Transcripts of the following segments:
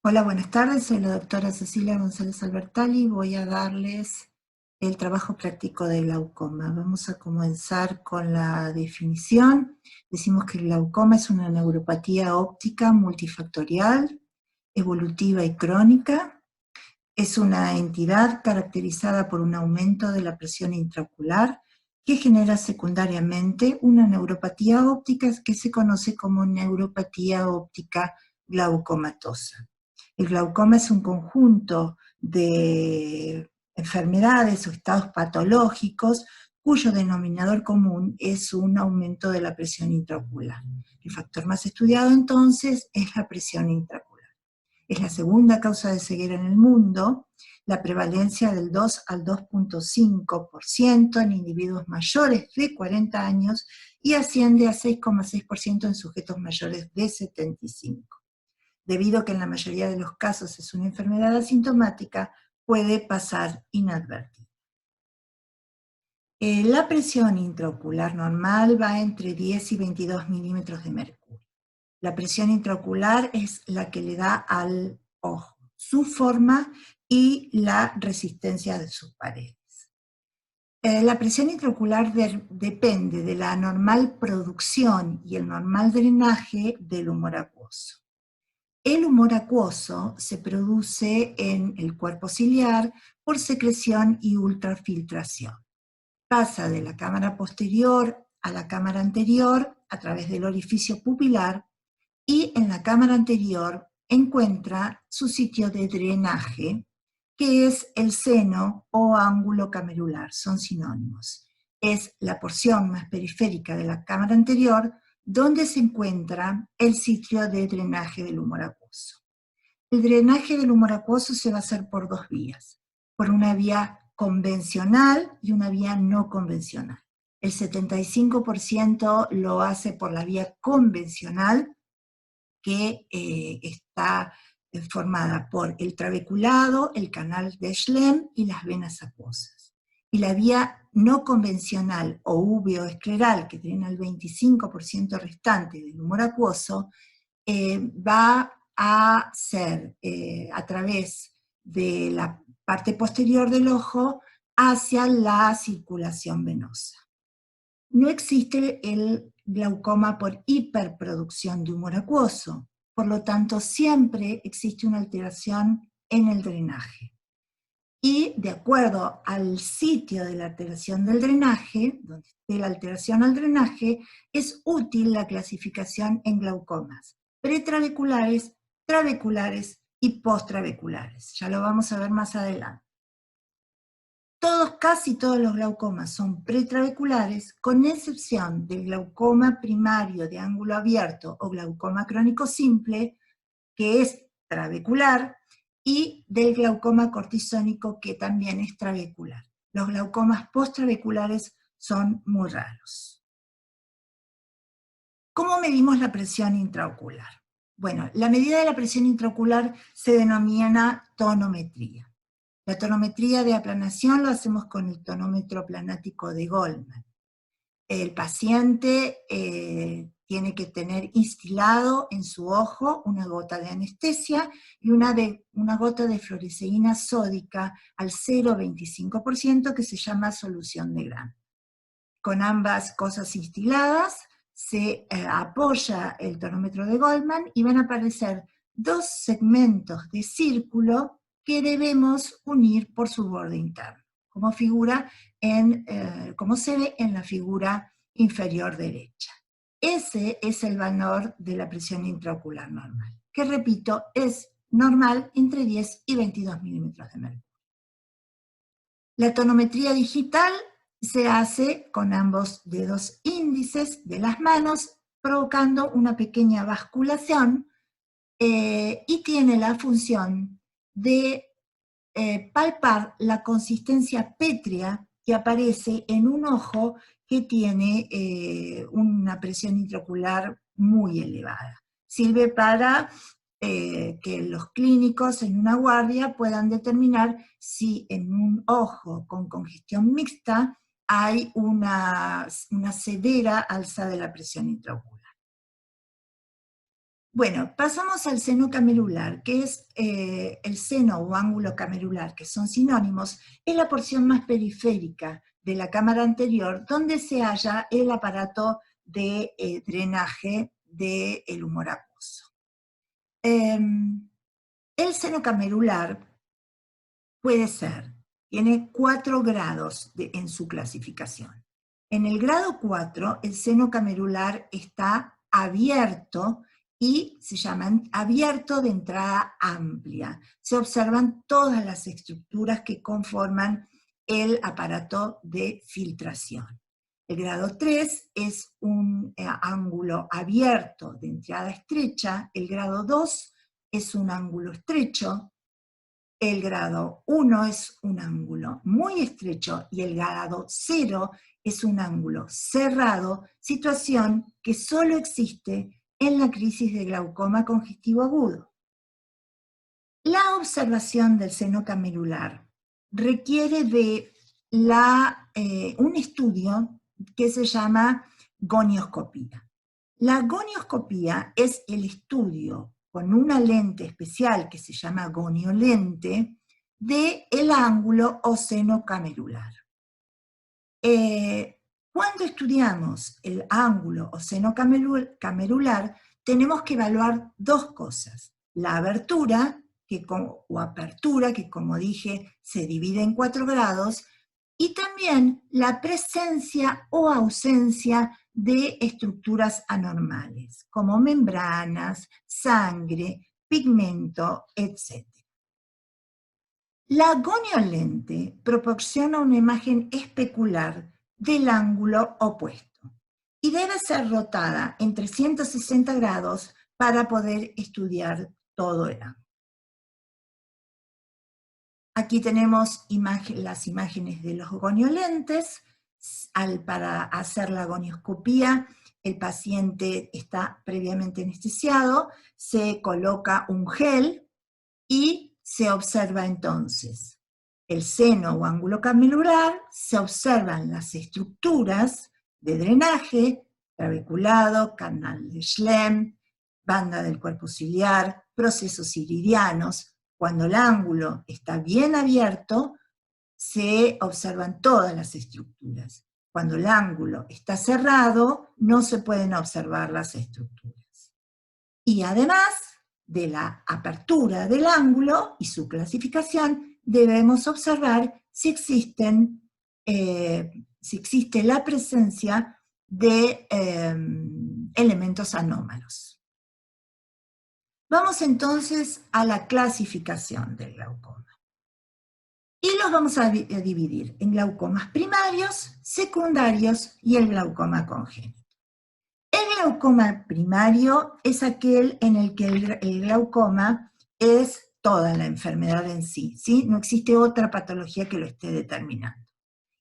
Hola, buenas tardes. Soy la doctora Cecilia González Albertalli y voy a darles el trabajo práctico del glaucoma. Vamos a comenzar con la definición. Decimos que el glaucoma es una neuropatía óptica multifactorial, evolutiva y crónica. Es una entidad caracterizada por un aumento de la presión intraocular que genera secundariamente una neuropatía óptica que se conoce como neuropatía óptica glaucomatosa. El glaucoma es un conjunto de enfermedades o estados patológicos cuyo denominador común es un aumento de la presión intraocular. El factor más estudiado entonces es la presión intraocular. Es la segunda causa de ceguera en el mundo, la prevalencia del 2 al 2,5% en individuos mayores de 40 años y asciende a 6,6% en sujetos mayores de 75. Debido a que en la mayoría de los casos es una enfermedad asintomática, puede pasar inadvertida. La presión intraocular normal va entre 10 y 22 milímetros de mercurio. La presión intraocular es la que le da al ojo su forma y la resistencia de sus paredes. La presión intraocular depende de la normal producción y el normal drenaje del humor acuoso. El humor acuoso se produce en el cuerpo ciliar por secreción y ultrafiltración. Pasa de la cámara posterior a la cámara anterior a través del orificio pupilar y en la cámara anterior encuentra su sitio de drenaje, que es el seno o ángulo camerular, son sinónimos. Es la porción más periférica de la cámara anterior donde se encuentra el sitio de drenaje del humor acuoso. El drenaje del humor acuoso se va a hacer por dos vías, por una vía convencional y una vía no convencional. El 75% lo hace por la vía convencional, que está formada por el trabeculado, el canal de Schlemm y las venas acuosas. Y la vía no convencional o uveoescleral, que tiene el 25% restante del humor acuoso, va a ser a través de la parte posterior del ojo hacia la circulación venosa. No existe el glaucoma por hiperproducción de humor acuoso, por lo tanto siempre existe una alteración en el drenaje. Y de acuerdo al sitio de la alteración del drenaje, donde esté la alteración al drenaje, es útil la clasificación en glaucomas pretrabeculares, trabeculares y posttrabeculares. Ya lo vamos a ver más adelante. Casi todos los glaucomas son pretrabeculares, con excepción del glaucoma primario de ángulo abierto o glaucoma crónico simple, que es trabecular, y del glaucoma cortisónico, que también es trabecular. Los glaucomas posttrabeculares son muy raros. ¿Cómo medimos la presión intraocular? Bueno, la medida de la presión intraocular se denomina tonometría. La tonometría de aplanación lo hacemos con el tonómetro planático de Goldman. El paciente tiene que tener instilado en su ojo una gota de anestesia y una gota de fluoresceína sódica al 0,25% que se llama solución de Gram. Con ambas cosas instiladas se apoya el tonómetro de Goldman y van a aparecer dos segmentos de círculo que debemos unir por su borde interno, como se ve en la figura inferior derecha. Ese es el valor de la presión intraocular normal, que repito, es normal entre 10 y 22 milímetros de mercurio. La tonometría digital se hace con ambos dedos índices de las manos, provocando una pequeña basculación, y tiene la función de palpar la consistencia pétrea que aparece en un ojo que tiene una presión intraocular muy elevada. Sirve para que los clínicos en una guardia puedan determinar si en un ojo con congestión mixta hay una severa alza de la presión intraocular. Bueno, pasamos al seno camerular, que es el seno o ángulo camerular, que son sinónimos, es la porción más periférica de la cámara anterior, donde se halla el aparato de drenaje del humor acuoso. El seno camerular puede ser, tiene 4 grados en su clasificación. En el grado 4, el seno camerular está abierto y se llama abierto de entrada amplia. Se observan todas las estructuras que conforman el aparato de filtración. El grado 3 es un ángulo abierto de entrada estrecha. El grado 2 es un ángulo estrecho. El grado 1 es un ángulo muy estrecho y el grado 0 es un ángulo cerrado, situación que solo existe en la crisis de glaucoma congestivo agudo. La observación del seno camerular requiere de un estudio que se llama gonioscopía. La gonioscopía es el estudio con una lente especial que se llama goniolente del ángulo o seno camerular. Cuando estudiamos el ángulo o seno camerular, tenemos que evaluar 2 cosas. La abertura o apertura, que como dije se divide en 4 grados, y también la presencia o ausencia de estructuras anormales, como membranas, sangre, pigmento, etc. La goniolente proporciona una imagen especular del ángulo opuesto y debe ser rotada en 360 grados para poder estudiar todo el ángulo. Aquí tenemos las imágenes de los goniolentes. Para hacer la gonioscopía, el paciente está previamente anestesiado, se coloca un gel y se observa entonces el seno o ángulo camerular, se observan las estructuras de drenaje, trabeculado, canal de Schlemm, banda del cuerpo ciliar, procesos iridianos. Cuando el ángulo está bien abierto, se observan todas las estructuras. Cuando el ángulo está cerrado, no se pueden observar las estructuras. Y además de la apertura del ángulo y su clasificación, debemos observar si existe la presencia de elementos anómalos. Vamos entonces a la clasificación del glaucoma. Y los vamos a dividir en glaucomas primarios, secundarios y el glaucoma congénito. El glaucoma primario es aquel en el que el glaucoma es toda la enfermedad en sí, ¿sí? No existe otra patología que lo esté determinando.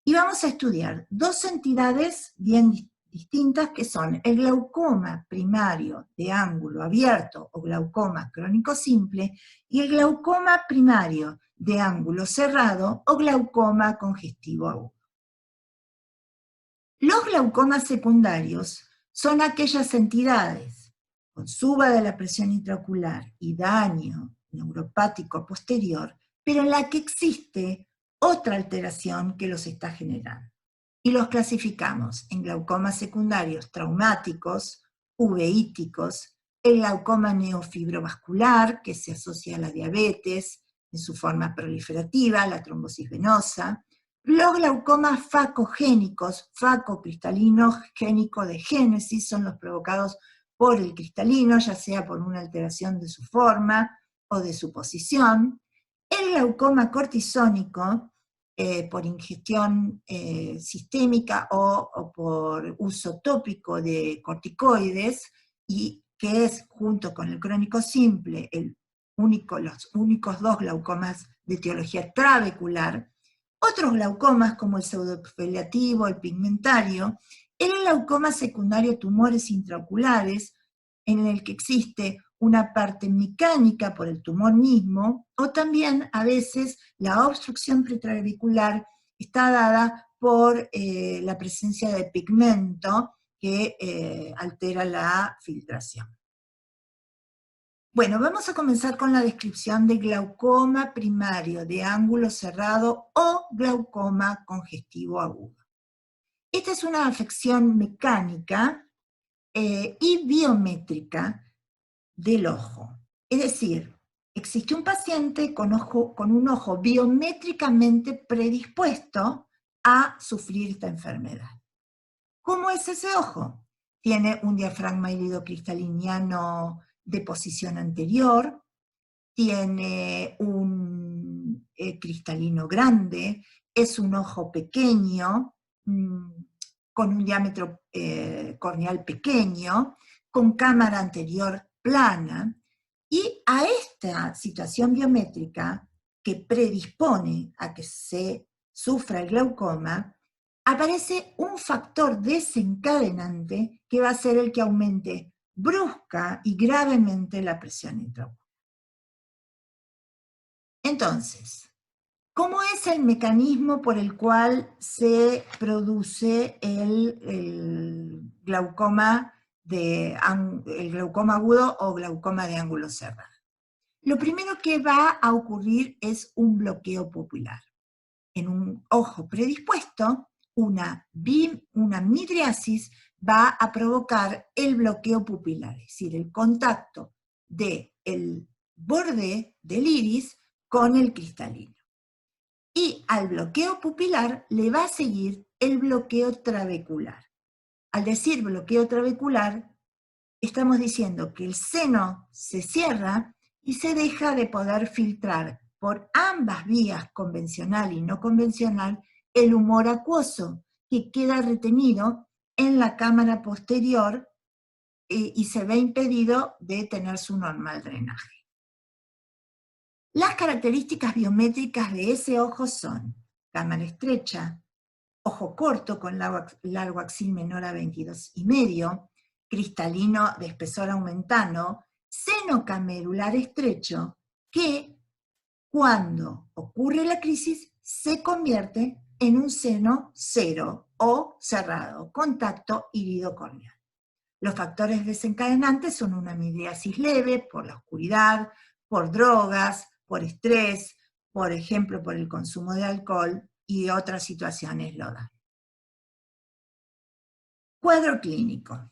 Y vamos a estudiar 2 entidades bien distintas que son el glaucoma primario de ángulo abierto o glaucoma crónico simple y el glaucoma primario de ángulo cerrado o glaucoma congestivo agudo. Los glaucomas secundarios son aquellas entidades con suba de la presión intraocular y daño neuropático posterior, pero en la que existe otra alteración que los está generando. Y los clasificamos en glaucomas secundarios traumáticos, uveíticos, el glaucoma neofibrobascular, que se asocia a la diabetes en su forma proliferativa, la trombosis venosa, los glaucomas facogénicos, facocristalino génico de génesis, son los provocados por el cristalino, ya sea por una alteración de su forma o de su posición. El glaucoma cortisónico, por ingestión sistémica o por uso tópico de corticoides, y que es, junto con el crónico simple, los únicos 2 glaucomas de etiología trabecular. Otros glaucomas, como el pseudoexfoliativo, el pigmentario, el glaucoma secundario, tumores intraoculares, en el que existe una parte mecánica por el tumor mismo, o también a veces la obstrucción pretrabecular está dada por la presencia de pigmento que altera la filtración. Bueno, vamos a comenzar con la descripción de glaucoma primario de ángulo cerrado o glaucoma congestivo agudo. Esta es una afección mecánica y biométrica del ojo. Es decir, existe un paciente con un ojo biométricamente predispuesto a sufrir esta enfermedad. ¿Cómo es ese ojo? Tiene un diafragma irido-cristaliniano de posición anterior, tiene un cristalino grande, es un ojo pequeño, con un diámetro corneal pequeño, con cámara anterior plana, y a esta situación biométrica que predispone a que se sufra el glaucoma, aparece un factor desencadenante que va a ser el que aumente brusca y gravemente la presión intraocular. Entonces, ¿cómo es el mecanismo por el cual se produce el glaucoma agudo o glaucoma de ángulo cerrado? Lo primero que va a ocurrir es un bloqueo pupilar. En un ojo predispuesto, una midriasis va a provocar el bloqueo pupilar, es decir, el contacto del borde del iris con el cristalino. Y al bloqueo pupilar le va a seguir el bloqueo trabecular. Al decir bloqueo trabecular, estamos diciendo que el seno se cierra y se deja de poder filtrar por ambas vías, convencional y no convencional, el humor acuoso, que queda retenido en la cámara posterior y se ve impedido de tener su normal drenaje. Las características biométricas de ese ojo son cámara estrecha, ojo corto con largo axil menor a 22,5, cristalino de espesor aumentano, seno camerular estrecho, que cuando ocurre la crisis se convierte en un seno cero o cerrado, contacto irido-corneal. Los factores desencadenantes son una midriasis leve por la oscuridad, por drogas, por estrés, por ejemplo, por el consumo de alcohol y otras situaciones lo dan. Cuadro clínico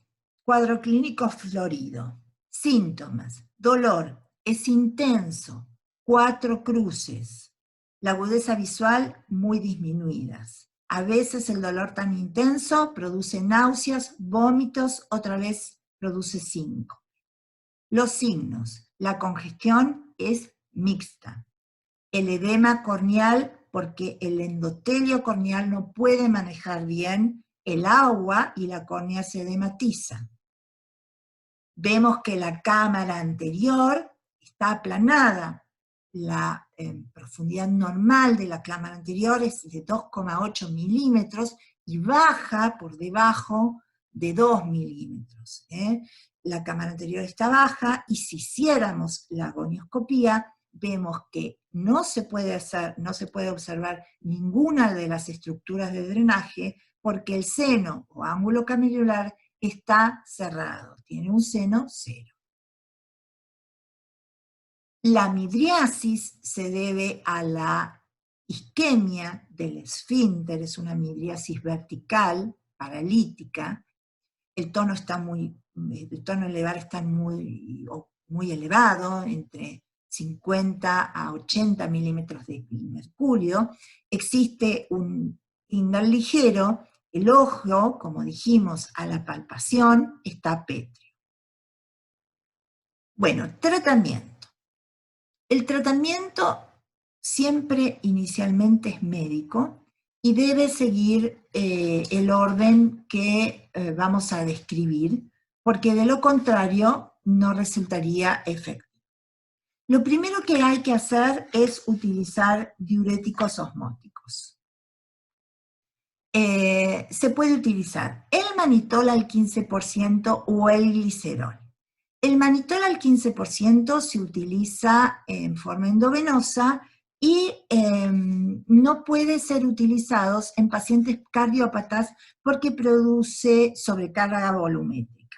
florido. Síntomas: dolor, es intenso, 4 cruces, la agudeza visual muy disminuidas. A veces el dolor tan intenso produce náuseas, vómitos, otra vez produce síncope. Los signos: la congestión es mixta. El edema corneal, porque el endotelio corneal no puede manejar bien el agua y la córnea se edematiza. Vemos que la cámara anterior está aplanada. La profundidad normal de la cámara anterior es de 2,8 milímetros y baja por debajo de 2 milímetros. La cámara anterior está baja y si hiciéramos la gonioscopía, vemos que no se puede observar ninguna de las estructuras de drenaje porque el seno o ángulo camerular está cerrado, tiene un seno cero. La midriasis se debe a la isquemia del esfínter, es una midriasis vertical, paralítica. El tono elevar está muy elevado, entre 50 a 80 milímetros de mercurio. Existe un inner ligero. El ojo, como dijimos, a la palpación está pétreo. Bueno, tratamiento. El tratamiento siempre inicialmente es médico y debe seguir el orden que vamos a describir, porque de lo contrario no resultaría efectivo. Lo primero que hay que hacer es utilizar diuréticos osmóticos. Se puede utilizar el manitol al 15% o el glicerol. El manitol al 15% se utiliza en forma endovenosa y no puede ser utilizado en pacientes cardiópatas porque produce sobrecarga volumétrica.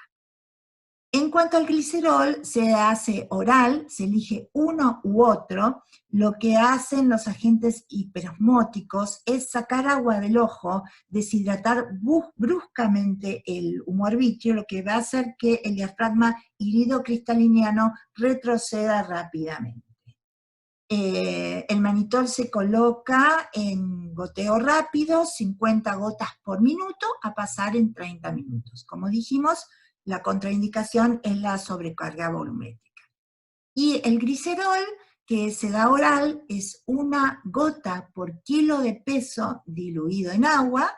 En cuanto al glicerol, se hace oral, se elige uno u otro. Lo que hacen los agentes hiperosmóticos es sacar agua del ojo, deshidratar bruscamente el humor vítreo, lo que va a hacer que el diafragma iridocristaliniano retroceda rápidamente. El manitol se coloca en goteo rápido, 50 gotas por minuto, a pasar en 30 minutos. Como dijimos, la contraindicación es la sobrecarga volumétrica. Y el glicerol, que se da oral, es una gota por kilo de peso diluido en agua,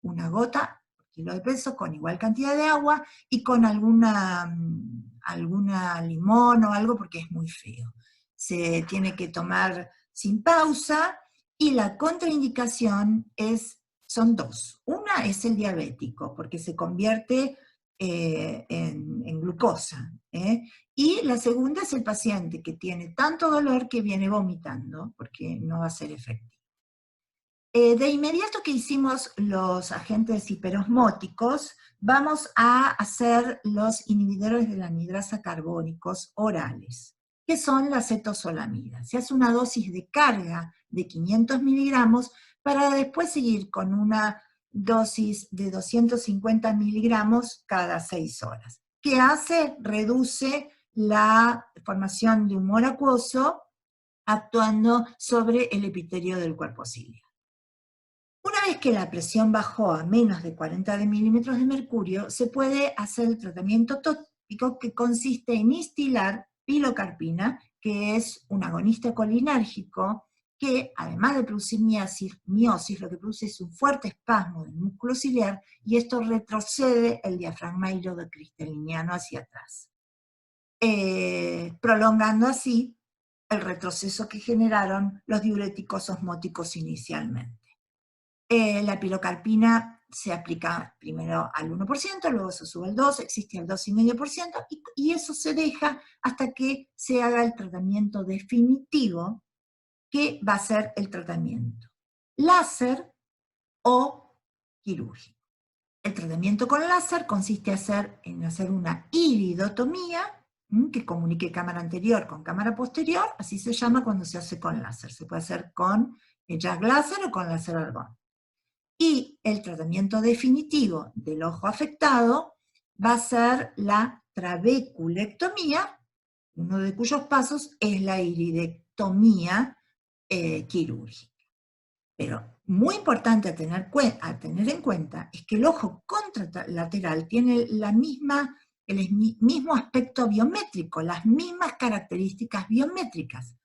una gota por kilo de peso con igual cantidad de agua y con alguna limón o algo porque es muy feo. Se tiene que tomar sin pausa y la contraindicación son dos. Una es el diabético, porque se convierte en glucosa. Y la segunda es el paciente que tiene tanto dolor que viene vomitando, porque no va a ser efectivo. De inmediato que hicimos los agentes hiperosmóticos, vamos a hacer los inhibidores de la anhidrasa carbónicos orales, que son la acetosolamida. Se hace una dosis de carga de 500 miligramos para después seguir con una dosis de 250 miligramos cada 6 horas. ¿Qué hace? Reduce la formación de humor acuoso actuando sobre el epitelio del cuerpo ciliar. Una vez que la presión bajó a menos de 40 milímetros de mercurio, se puede hacer el tratamiento tópico que consiste en instilar pilocarpina, que es un agonista colinérgico que, además de producir miosis, lo que produce es un fuerte espasmo del músculo ciliar y esto retrocede el diafragma iridocristaliniano hacia atrás, prolongando así el retroceso que generaron los diuréticos osmóticos inicialmente. La pilocarpina se aplica primero al 1%, luego se sube al 2%, existe al 2,5%, y eso se deja hasta que se haga el tratamiento definitivo, que va a ser el tratamiento láser o quirúrgico. El tratamiento con láser consiste en hacer una iridotomía, que comunique cámara anterior con cámara posterior, así se llama cuando se hace con láser. Se puede hacer con jack láser o con láser argón. Y el tratamiento definitivo del ojo afectado va a ser la trabeculectomía, uno de cuyos pasos es la iridectomía quirúrgica. Pero muy importante a tener en cuenta es que el ojo contralateral tiene el mismo aspecto biométrico, las mismas características biométricas.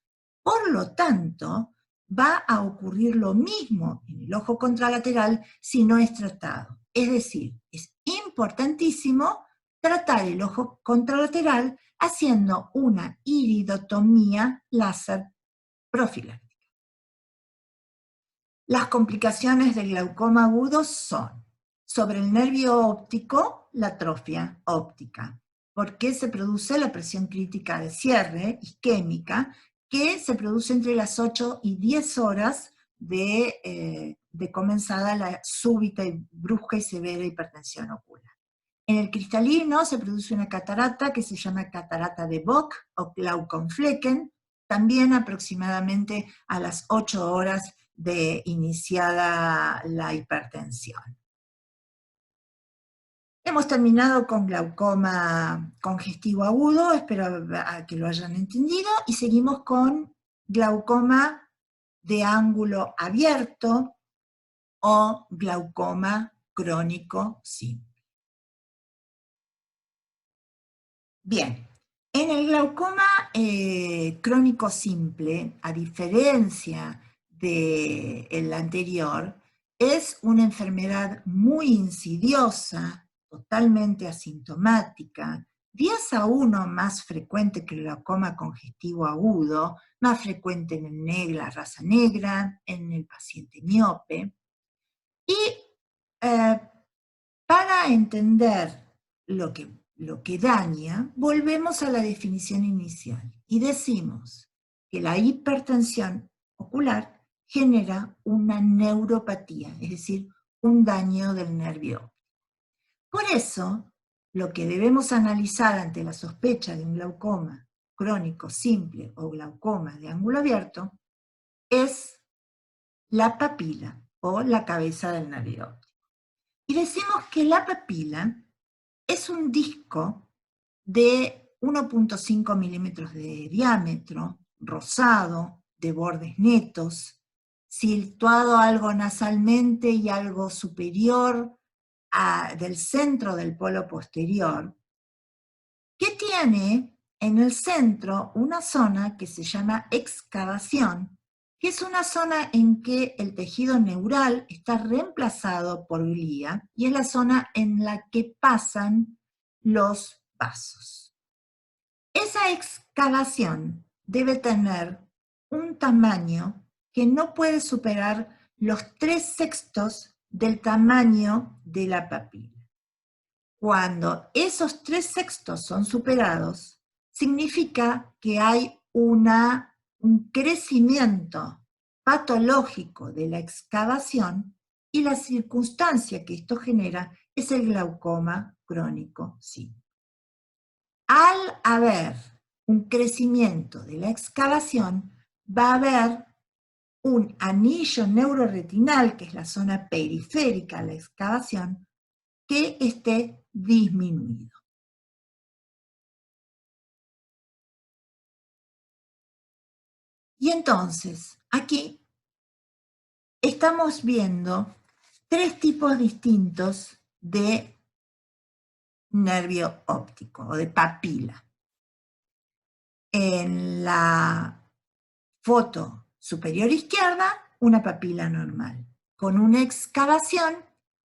Por lo tanto, va a ocurrir lo mismo en el ojo contralateral si no es tratado. Es decir, es importantísimo tratar el ojo contralateral haciendo una iridotomía láser profiláctica. Las complicaciones del glaucoma agudo son, sobre el nervio óptico, la atrofia óptica, porque se produce la presión crítica de cierre isquémica, que se produce entre las 8 y 10 horas de comenzada la súbita y brusca y severa hipertensión ocular. En el cristalino se produce una catarata que se llama catarata de Bock o Glaucomflecken, también aproximadamente a las 8 horas de iniciada la hipertensión. Hemos terminado con glaucoma congestivo agudo, espero que lo hayan entendido, y seguimos con glaucoma de ángulo abierto o glaucoma crónico simple. Bien, en el glaucoma crónico simple, a diferencia del anterior, es una enfermedad muy insidiosa, totalmente asintomática, 10 a 1 más frecuente que el glaucoma congestivo agudo, más frecuente en la raza negra, en el paciente miope. Y para entender lo que daña, volvemos a la definición inicial y decimos que la hipertensión ocular genera una neuropatía, es decir, un daño del nervio óptico. Por eso, lo que debemos analizar ante la sospecha de un glaucoma crónico simple o glaucoma de ángulo abierto es la papila o la cabeza del nervio óptico. Y decimos que la papila es un disco de 1.5 milímetros de diámetro, rosado, de bordes netos, situado algo nasalmente y algo superior del centro del polo posterior, que tiene en el centro una zona que se llama excavación, que es una zona en que el tejido neural está reemplazado por glía y es la zona en la que pasan los vasos. Esa excavación debe tener un tamaño que no puede superar los 3/6 del tamaño de la papila. Cuando esos 3/6 son superados, significa que hay un crecimiento patológico de la excavación y la circunstancia que esto genera es el glaucoma crónico simple. Al haber un crecimiento de la excavación, va a haber un anillo neuroretinal, que es la zona periférica de la excavación, que esté disminuido. Y entonces, aquí estamos viendo 3 tipos distintos de nervio óptico o de papila. En la foto superior izquierda, una papila normal, con una excavación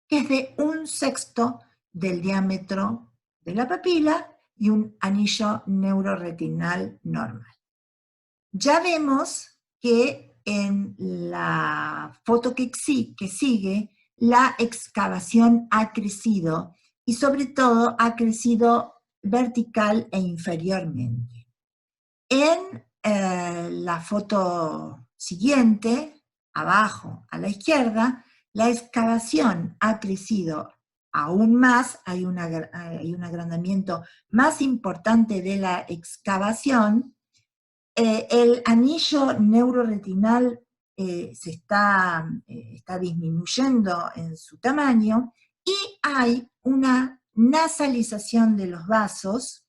que es de 1/6 del diámetro de la papila y un anillo neuroretinal normal. Ya vemos que en la foto que sigue, la excavación ha crecido y sobre todo ha crecido vertical e inferiormente. En la foto siguiente, abajo a la izquierda, la excavación ha crecido aún más, hay un agrandamiento más importante de la excavación. El anillo neuroretinal está disminuyendo en su tamaño y hay una nasalización de los vasos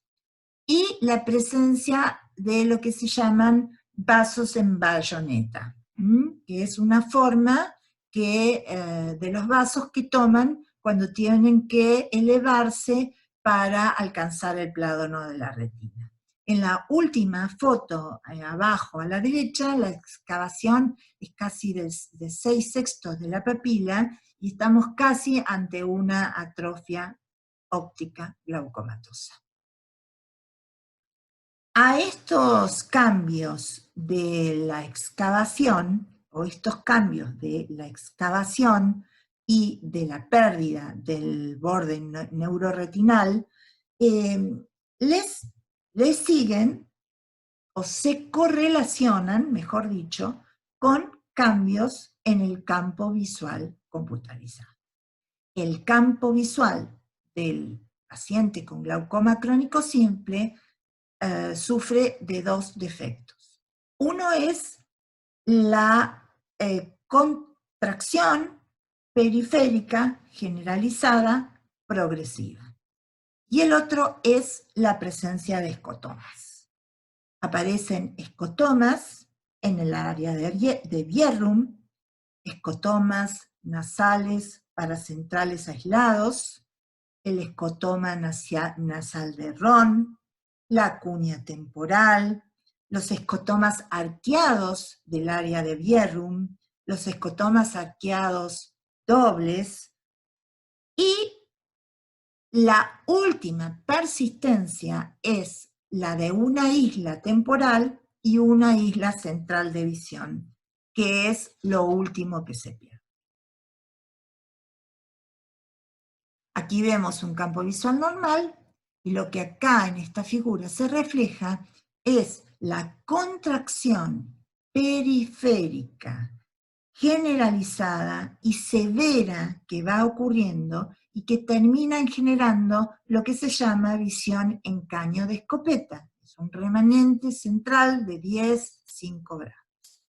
y la presencia de lo que se llaman vasos en bayoneta, que es una forma de los vasos que toman cuando tienen que elevarse para alcanzar el plátano de la retina. En la última foto, abajo a la derecha, la excavación es casi de 6/6 de la papila y estamos casi ante una atrofia óptica glaucomatosa. A estos cambios de la excavación, o estos cambios de la excavación y de la pérdida del borde neuroretinal, les siguen o se correlacionan, mejor dicho, con cambios en el campo visual computarizado. El campo visual del paciente con glaucoma crónico simple sufre de 2 defectos. Uno es la contracción periférica generalizada progresiva. Y el otro es la presencia de escotomas. Aparecen escotomas en el área de Bjerrum, escotomas nasales paracentrales aislados, el escotoma nasal de Ron, la cuña temporal, los escotomas arqueados del área de Bjerrum, los escotomas arqueados dobles, y la última persistencia es la de una isla temporal y una isla central de visión, que es lo último que se pierde. Aquí vemos un campo visual normal, y lo que acá en esta figura se refleja es la contracción periférica generalizada y severa que va ocurriendo y que terminan generando lo que se llama visión en caño de escopeta. Es un remanente central de 10,5 grados.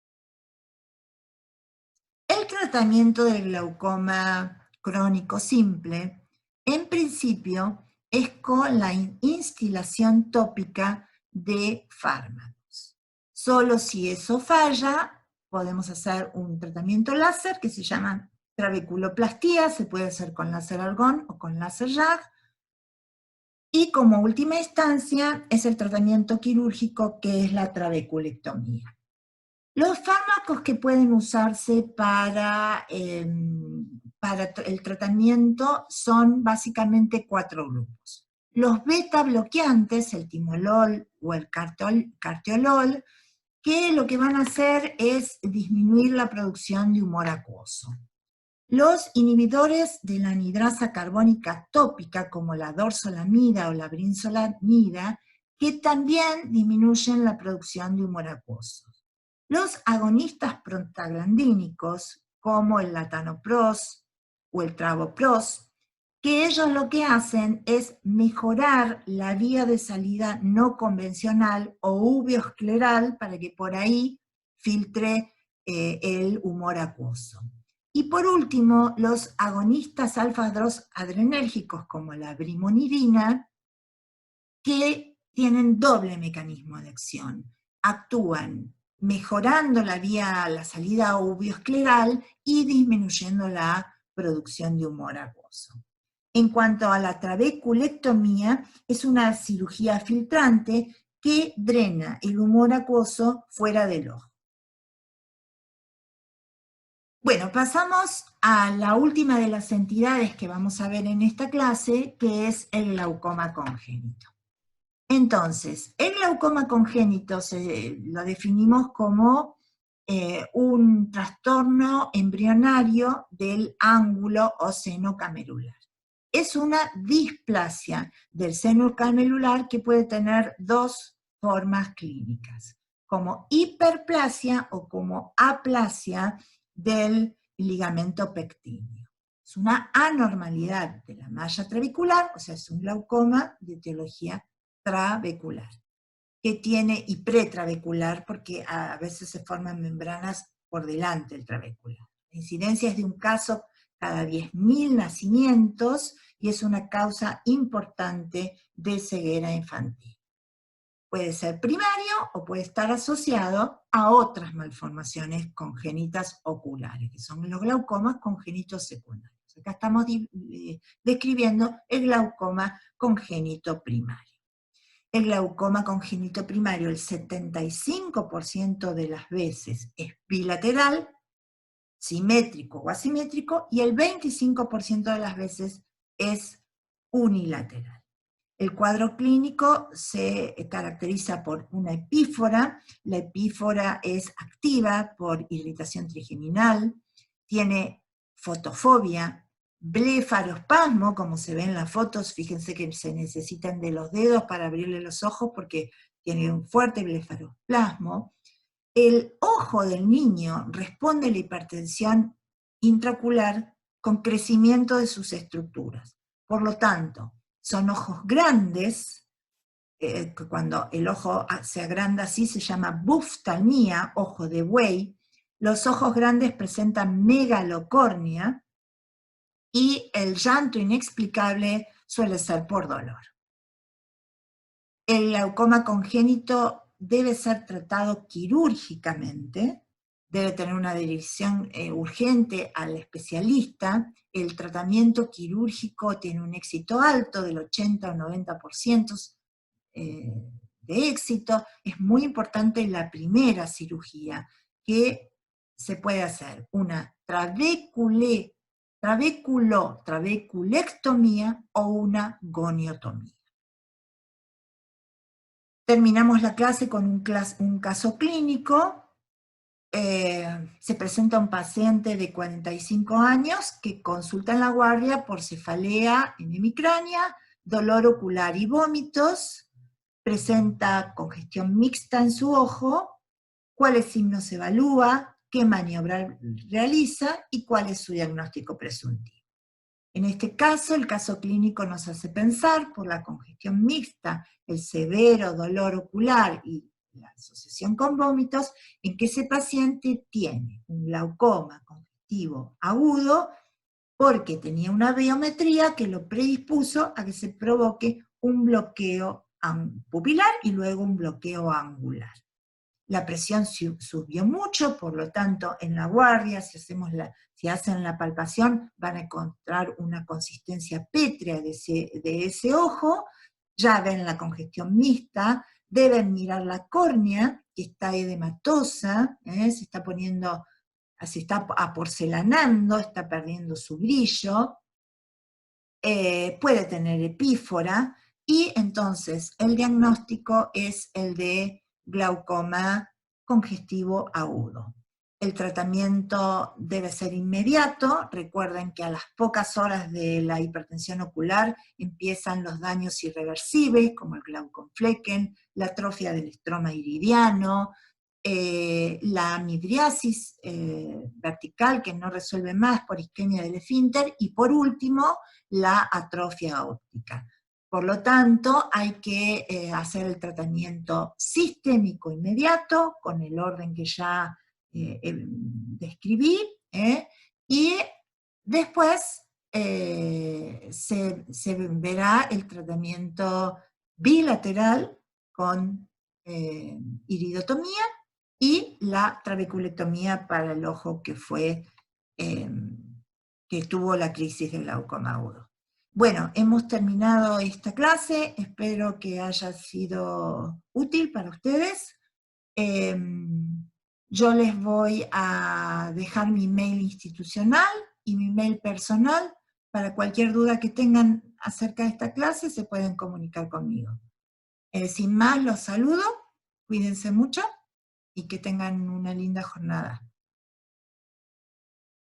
El tratamiento del glaucoma crónico simple, en principio, es con la instilación tópica de fármacos. Solo si eso falla, podemos hacer un tratamiento láser que se llama trabeculoplastía, se puede hacer con láser argón o con láser YAG, y como última instancia es el tratamiento quirúrgico, que es la trabeculectomía. Los fármacos que pueden usarse para el tratamiento son básicamente 4 grupos. Los beta bloqueantes, el timolol o el cartiolol, que lo que van a hacer es disminuir la producción de humor acuoso. Los inhibidores de la anhidrasa carbónica tópica, como la dorzolamida o la brinzolamida, que también disminuyen la producción de humor acuoso. Los agonistas prostaglandínicos, como el latanoprost o el travoprost, que ellos lo que hacen es mejorar la vía de salida no convencional o uveoscleral para que por ahí filtre el humor acuoso. Y por último, los agonistas alfa-2 adrenérgicos, como la brimonidina, que tienen doble mecanismo de acción. Actúan mejorando la salida uveoscleral y disminuyendo la producción de humor acuoso. En cuanto a la trabeculectomía, es una cirugía filtrante que drena el humor acuoso fuera del ojo. Bueno, pasamos a la última de las entidades que vamos a ver en esta clase, que es el glaucoma congénito. Entonces, el glaucoma congénito lo definimos como un trastorno embrionario del ángulo o seno camerular. Es una displasia del seno camerular que puede tener dos formas clínicas, como hiperplasia o como aplasia del ligamento pectíneo. Es una anormalidad de la malla trabecular, o sea, es un glaucoma de etiología trabecular, que tiene, y pretrabecular, porque a veces se forman membranas por delante del trabecular. La incidencia es de un caso cada 10.000 nacimientos y es una causa importante de ceguera infantil. Puede ser primario o puede estar asociado a otras malformaciones congénitas oculares, que son los glaucomas congénitos secundarios. Acá estamos describiendo el glaucoma congénito primario. El glaucoma congénito primario, el 75% de las veces es bilateral, simétrico o asimétrico, y el 25% de las veces es unilateral. El cuadro clínico se caracteriza por una epífora. La epífora es activa por irritación trigeminal, tiene fotofobia, blefarospasmo, como se ve en las fotos. Fíjense que se necesitan de los dedos para abrirle los ojos porque tiene un fuerte blefarospasmo. El ojo del niño responde a la hipertensión intraocular con crecimiento de sus estructuras. Por lo tanto, son ojos grandes, cuando el ojo se agranda así se llama buftalmía, ojo de buey. Los ojos grandes presentan megalocornia y el llanto inexplicable suele ser por dolor. El glaucoma congénito debe ser tratado quirúrgicamente, debe tener una dirección urgente al especialista. El tratamiento quirúrgico tiene un éxito alto, del 80 o 90% de éxito. Es muy importante la primera cirugía, que se puede hacer una trabeculectomía o una goniotomía. Terminamos la clase con un caso clínico. Se presenta un paciente de 45 años que consulta en la guardia por cefalea en hemicránea, dolor ocular y vómitos, presenta congestión mixta en su ojo, cuáles signos evalúa, qué maniobra realiza y cuál es su diagnóstico presuntivo. En este caso, el caso clínico nos hace pensar, por la congestión mixta, el severo dolor ocular y la asociación con vómitos, en que ese paciente tiene un glaucoma congestivo agudo porque tenía una biometría que lo predispuso a que se provoque un bloqueo pupilar y luego un bloqueo angular. La presión subió mucho, por lo tanto, en la guardia, si hacen la palpación, van a encontrar una consistencia pétrea de ese ojo, ya ven la congestión mixta, deben mirar la córnea, que está edematosa, se está aporcelanando, está perdiendo su brillo, puede tener epífora, y entonces el diagnóstico es el de glaucoma congestivo agudo. El tratamiento debe ser inmediato. Recuerden que a las pocas horas de la hipertensión ocular empiezan los daños irreversibles, como el glauconflecken, la atrofia del estroma iridiano, la midriasis vertical que no resuelve más por isquemia del esfínter, y por último, la atrofia óptica. Por lo tanto, hay que hacer el tratamiento sistémico inmediato, con el orden que ya describí, y después se verá el tratamiento bilateral con iridotomía y la trabeculectomía para el ojo que tuvo la crisis del glaucoma agudo. Bueno, hemos terminado esta clase, espero que haya sido útil para ustedes. Yo les voy a dejar mi mail institucional y mi mail personal. Para cualquier duda que tengan acerca de esta clase, se pueden comunicar conmigo. Sin más, los saludo, cuídense mucho y que tengan una linda jornada.